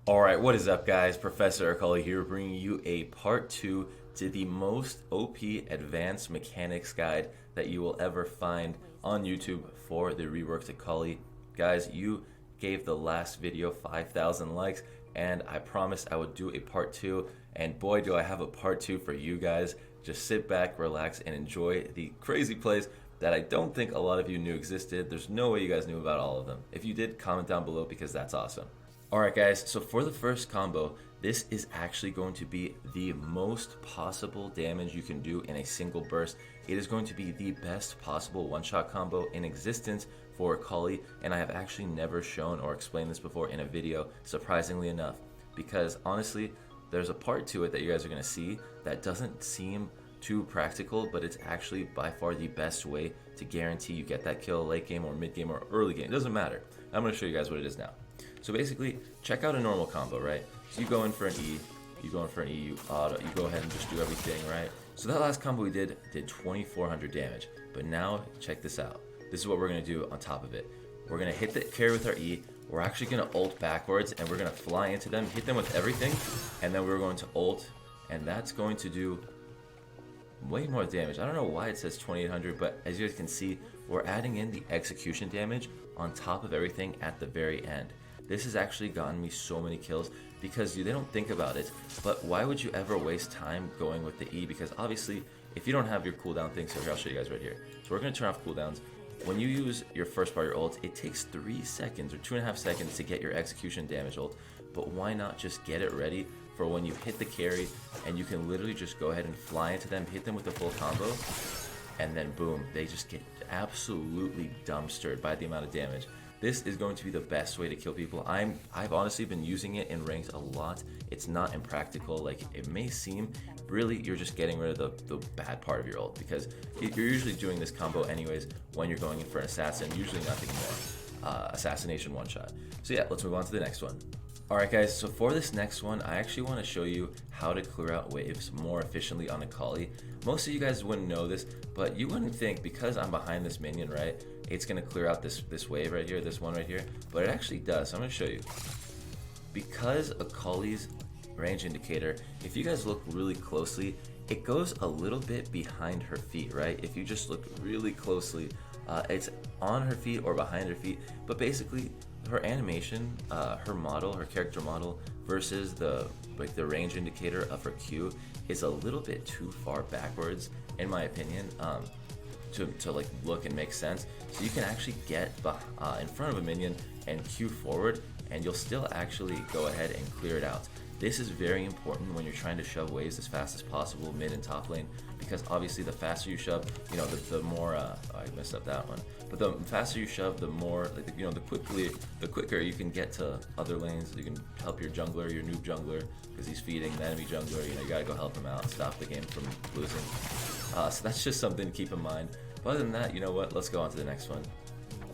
Alright, what is up guys? Professor Akali here bringing you a part 2 to the most OP advanced mechanics guide that you will ever find on YouTube for the reworked Akali. Guys, you gave the last video 5,000 likes and I promised I would do a part 2, and boy do I have a part 2 for you guys. Just sit back, relax, and enjoy the crazy plays that I don't think a lot of you knew existed. There's no way you guys knew about all of them. If you did, comment down below because that's awesome. Alright guys, so for the first combo, this is actually going to be the most possible damage you can do in a single burst. It is going to be the best possible one-shot combo in existence for Akali, and I have actually never shown or explained this before in a video, surprisingly enough, because honestly, there's a part to it that you guys are going to see that doesn't seem too practical, but it's actually by far the best way to guarantee you get that kill late game or mid game or early game. It doesn't matter. I'm going to show you guys what it is now. So basically, check out a normal combo, right? So you go in for an E, you go go ahead and just do everything, right? So that last combo we did 2,400 damage. But now, check this out. This is what we're going to do on top of it. We're going to hit the carry with our E, we're actually going to ult backwards, and we're going to fly into them, hit them with everything, and then we're going to ult, and that's going to do way more damage. I don't know why it says 2,800, but as you guys can see, we're adding in the execution damage on top of everything at the very end. This has actually gotten me so many kills because they don't think about it, but why would you ever waste time going with the E? Because obviously, if you don't have your cooldown thing, so here, I'll show you guys right here. So we're going to turn off cooldowns. When you use your first part of your ult, it takes 3 seconds or 2.5 seconds to get your execution damage ult, but why not just get it ready for when you hit the carry and you can literally just go ahead and fly into them, hit them with the full combo, and then boom, they just get absolutely dumpstered by the amount of damage. This is going to be the best way to kill people. I've honestly been using it in ranked a lot. It's not impractical like it may seem. Really, you're just getting rid of the bad part of your ult, because you're usually doing this combo anyways when you're going in for an assassin, usually nothing more. Assassination one shot. So yeah, let's move on to the next one. Alright guys, so for this next one, I actually want to show you how to clear out waves more efficiently on Akali. Most of you guys wouldn't know this, but you wouldn't think because I'm behind this minion, right, it's going to clear out this wave right here, this one right here, but it actually does. So I'm going to show you. Because Akali's range indicator, if you guys look really closely, it goes a little bit behind her feet, right? If you just look really closely, it's on her feet or behind her feet, but basically her animation, her model, her character model versus the range indicator of her Q is a little bit too far backwards, in my opinion, to like look and make sense. So you can actually get in front of a minion and Q forward, and you'll still actually go ahead and clear it out. This is very important when you're trying to shove waves as fast as possible mid and top lane, because obviously the faster you shove, you know, the more I messed up that one. But the faster you shove, the more, like, you know, the quicker you can get to other lanes. You can help your jungler, your noob jungler, because he's feeding the enemy jungler. You know, you gotta go help him out, stop the game from losing. So that's just something to keep in mind. But other than that, you know what? Let's go on to the next one.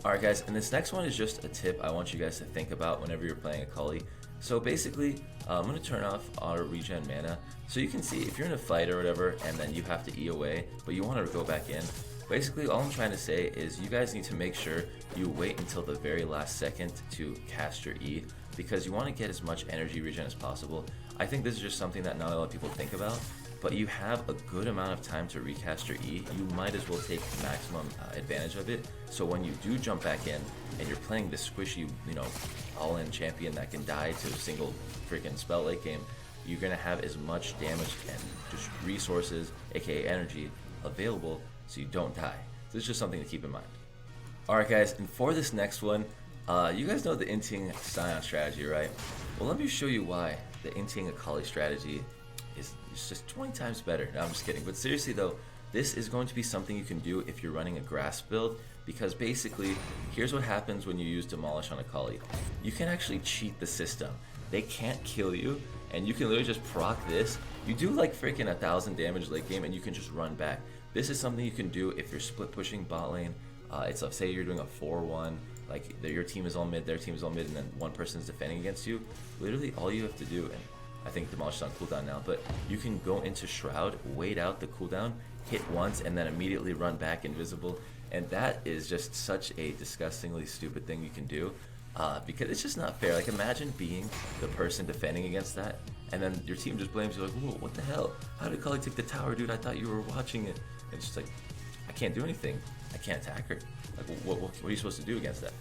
Alright guys, and this next one is just a tip I want you guys to think about whenever you're playing Akali. So basically, I'm going to turn off auto regen mana. So you can see if you're in a fight or whatever and then you have to E away, but you want to go back in. Basically, all I'm trying to say is you guys need to make sure you wait until the very last second to cast your E, because you want to get as much energy regen as possible. I think this is just something that not a lot of people think about, but you have a good amount of time to recast your E. You might as well take maximum advantage of it. So when you do jump back in and you're playing this squishy, you know, all-in champion that can die to a single freaking spell late game, you're gonna have as much damage and just resources, aka energy, available so you don't die. So it's just something to keep in mind. Alright guys, and for this next one, you guys know the Inting Scion strategy, right? Well, let me show you why the Inting Akali strategy is just 20 times better. No, I'm just kidding. But seriously though, this is going to be something you can do if you're running a grass build, because basically, here's what happens when you use Demolish on Akali. You can actually cheat the system. They can't kill you, and you can literally just proc this. You do like freaking 1,000 damage late game, and you can just run back. This is something you can do if you're split pushing bot lane. Say you're doing a 4-1, like your team is all mid, their team is all mid, and then one person's defending against you. Literally, all you have to do, and I think Demolish is on cooldown now, but you can go into Shroud, wait out the cooldown, hit once, and then immediately run back invisible. And that is just such a disgustingly stupid thing you can do. because it's just not fair. Like, imagine being the person defending against that, and then your team just blames you, like, whoa, what the hell? How did Akali take the tower, dude? I thought you were watching it. And it's just like, I can't do anything. I can't attack her. Like, what are you supposed to do against that?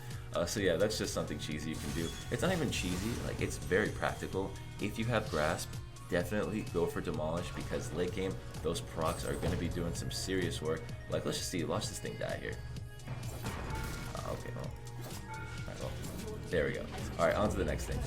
So yeah, that's just something cheesy you can do. It's not even cheesy, like, it's very practical. If you have Grasp, definitely go for Demolish, because late game, those procs are going to be doing some serious work. Like, let's just see, watch this thing die here. Okay, well. Alright, well, there we go. Alright, on to the next thing.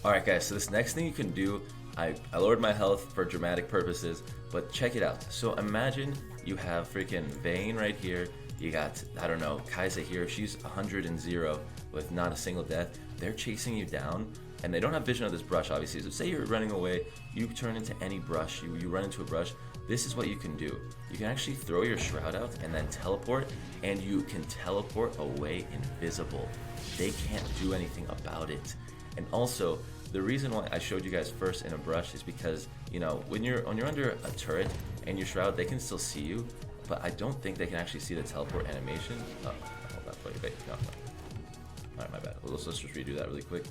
Alright guys, so this next thing you can do, I lowered my health for dramatic purposes, but check it out. So imagine you have freaking Vayne right here. You got, I don't know, Kai'Sa here. She's 100-0 with not a single death. They're chasing you down, and they don't have vision of this brush, obviously. So say you're running away, you turn into any brush, you run into a brush. This is what you can do. You can actually throw your Shroud out and then teleport, and you can teleport away invisible. They can't do anything about it. And also, the reason why I showed you guys first in a brush is because, you know, when you're under a turret and your Shroud, they can still see you, but I don't think they can actually see the teleport animation. Oh, hold on, wait, no. Alright, my bad. Let's just redo that really quick.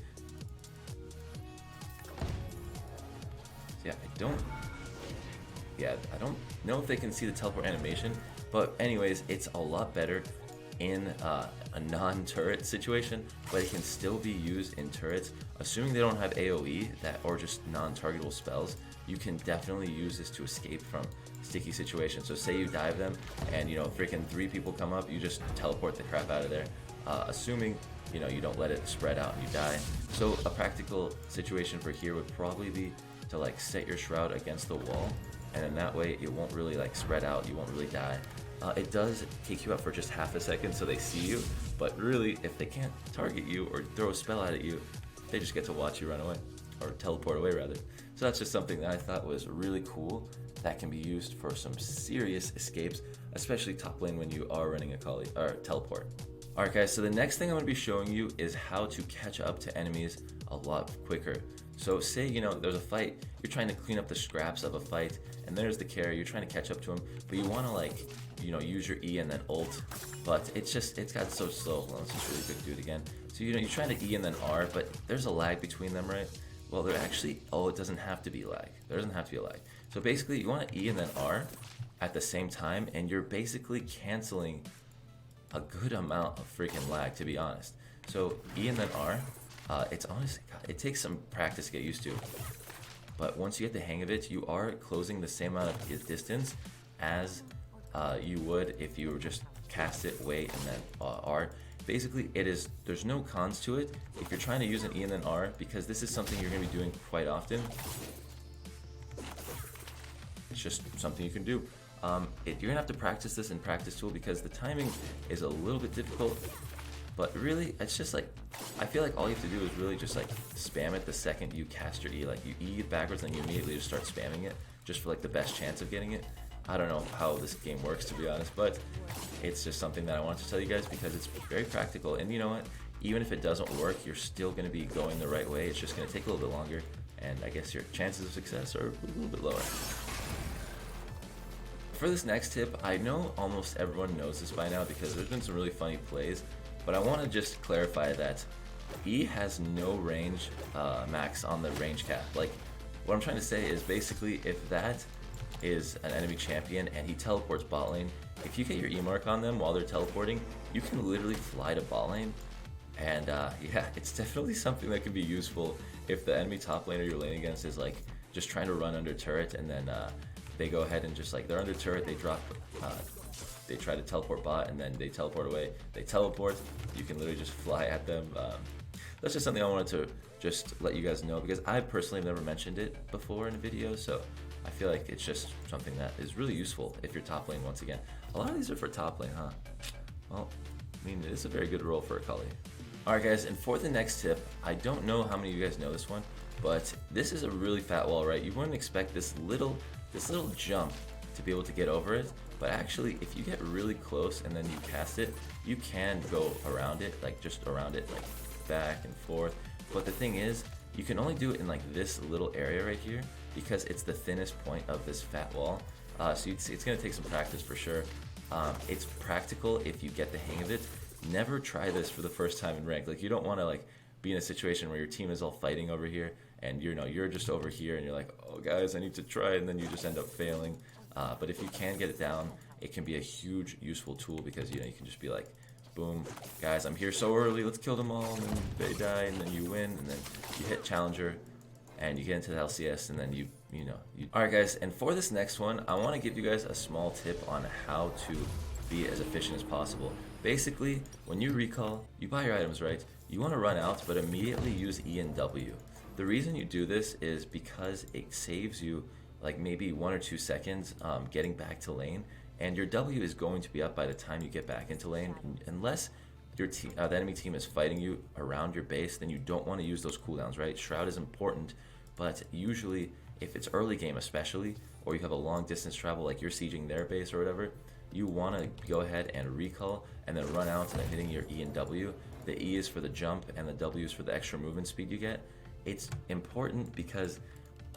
Yeah, I don't know if they can see the teleport animation, but anyways, it's a lot better in a non-turret situation, but it can still be used in turrets. Assuming they don't have AoE or just non-targetable spells, you can definitely use this to escape from sticky situations. So say you dive them and, you know, freaking 3 people come up, you just teleport the crap out of there, assuming, you know, you don't let it spread out and you die. So a practical situation for here would probably be to like set your Shroud against the wall, and in that way it won't really like spread out, you won't really die. It does take you out for just half a second so they see you, but really if they can't target you or throw a spell at you, they just get to watch you run away, or teleport away rather. So that's just something that I thought was really cool that can be used for some serious escapes, especially top lane when you are running Akali or teleport. Alright guys, so the next thing I'm going to be showing you is how to catch up to enemies a lot quicker. So say, you know, there's a fight, you're trying to clean up the scraps of a fight, and there's the carry, you're trying to catch up to him, but you want to, like, you know, use your E and then ult, but it's got so slow. Well, let's just really quick do it again. So, you know, you're trying to E and then R, but there's a lag between them, right? Well, there actually, it doesn't have to be lag. There doesn't have to be a lag. So basically, you want to E and then R at the same time, and you're basically canceling a good amount of freaking lag, to be honest. So E and then R, it's honestly, it takes some practice to get used to, but once you get the hang of it, you are closing the same amount of distance as you would if you were just cast it, wait, and then R. Basically, there's no cons to it if you're trying to use an E and then R, because this is something you're going to be doing quite often. It's just something you can do. You're going to have to practice this in practice tool because the timing is a little bit difficult, but really, it's just like, I feel like all you have to do is really just like spam it the second you cast your E. Like, you E it backwards and you immediately just start spamming it just for like the best chance of getting it. I don't know how this game works, to be honest, but it's just something that I wanted to tell you guys because it's very practical. And you know what? Even if it doesn't work, you're still going to be going the right way. It's just going to take a little bit longer, and I guess your chances of success are a little bit lower. For this next tip, I know almost everyone knows this by now because there's been some really funny plays, but I want to just clarify that E has no range max on the range cap. Like, what I'm trying to say is basically if that is an enemy champion and he teleports bot lane, if you get your E mark on them while they're teleporting, you can literally fly to bot lane. And yeah, it's definitely something that can be useful if the enemy top laner you're laning against is like just trying to run under turret, and then they go ahead and just like, they're under turret, they drop, they try to teleport bot, and then they teleport away, they teleport, you can literally just fly at them. That's just something I wanted to just let you guys know because I personally have never mentioned it before in a video, so I feel like it's just something that is really useful if you're top lane once again. A lot of these are for top lane, huh? Well, I mean, it's a very good role for Akali. Alright guys, and for the next tip, I don't know how many of you guys know this one, but this is a really fat wall, right? You wouldn't expect this little jump to be able to get over it, but actually if you get really close and then you cast it, you can go around it, like just around it, like back and forth. But the thing is, you can only do it in like this little area right here because it's the thinnest point of this fat wall. So it's going to take some practice for sure. It's practical if you get the hang of it. never try this for the first time in ranked. Like, you don't want to like be in a situation where your team is all fighting over here and you're just over here and you're like, oh guys, I need to try, and then you just end up failing. But if you can get it down, it can be a huge useful tool, because you can just be like, boom, guys, I'm here so early, let's kill them all, and then they die, and then you win, and then you hit Challenger, and you get into the LCS, and then you. Alright guys, and for this next one, I want to give you guys a small tip on how to be as efficient as possible. Basically, when you recall, you buy your items, right? You want to run out, but immediately use E and W. The reason you do this is because it saves you like maybe 1 or 2 seconds getting back to lane, and your W is going to be up by the time you get back into lane, unless your the enemy team is fighting you around your base. Then you don't want to use those cooldowns, right? Shroud is important, but usually if it's early game especially, or you have a long distance travel like you're sieging their base or whatever, you want to go ahead and recall and then run out and then hitting your E and W. The E is for the jump and the W is for the extra movement speed you get. It's important because,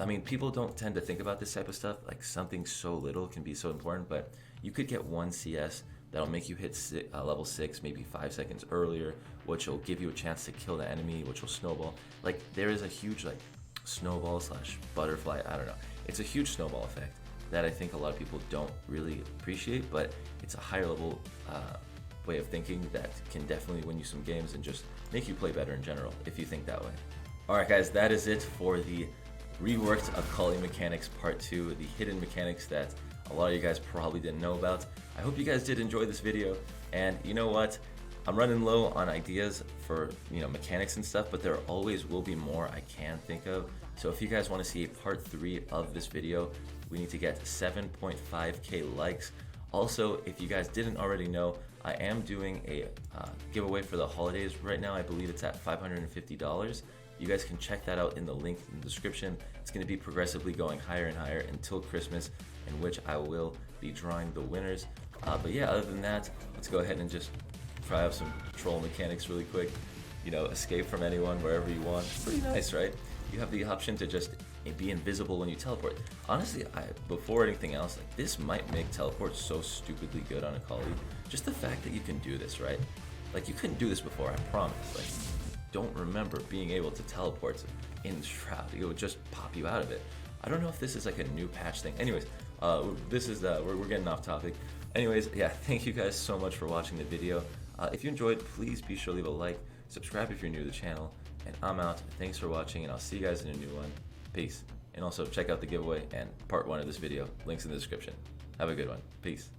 I mean, people don't tend to think about this type of stuff, like something so little can be so important, but you could get 1 CS that'll make you hit level 6 maybe 5 seconds earlier, which will give you a chance to kill the enemy, which will snowball. Like, there is a huge like snowball / butterfly, I don't know, it's a huge snowball effect that I think a lot of people don't really appreciate, but it's a higher level way of thinking that can definitely win you some games and just make you play better in general if you think that way. Alright guys, that is it for the reworked Akali mechanics part 2, the hidden mechanics that a lot of you guys probably didn't know about. I hope you guys did enjoy this video, and you know what? I'm running low on ideas for mechanics and stuff, but there always will be more I can think of. So if you guys want to see a part 3 of this video, we need to get 7.5k likes. Also, if you guys didn't already know, I am doing a giveaway for the holidays right now. I believe it's at $550. You guys can check that out in the link in the description. It's going to be progressively going higher and higher until Christmas, in which I will be drawing the winners. But yeah, other than that, let's go ahead and just try out some troll mechanics really quick. Escape from anyone wherever you want. It's pretty nice, right? You have the option to just be invisible when you teleport. Honestly, before anything else, like, this might make teleport so stupidly good on Akali. Just the fact that you can do this, right? Like, you couldn't do this before, I promise. Like, don't remember being able to teleport in Shroud. It would just pop you out of it. I don't know if this is like a new patch thing. Anyways, this is we're getting off topic. Anyways, yeah, thank you guys so much for watching the video. If you enjoyed, please be sure to leave a like, subscribe if you're new to the channel, and I'm out. Thanks for watching, and I'll see you guys in a new one. Peace. And also check out the giveaway and part 1 of this video. Links in the description. Have a good one. Peace.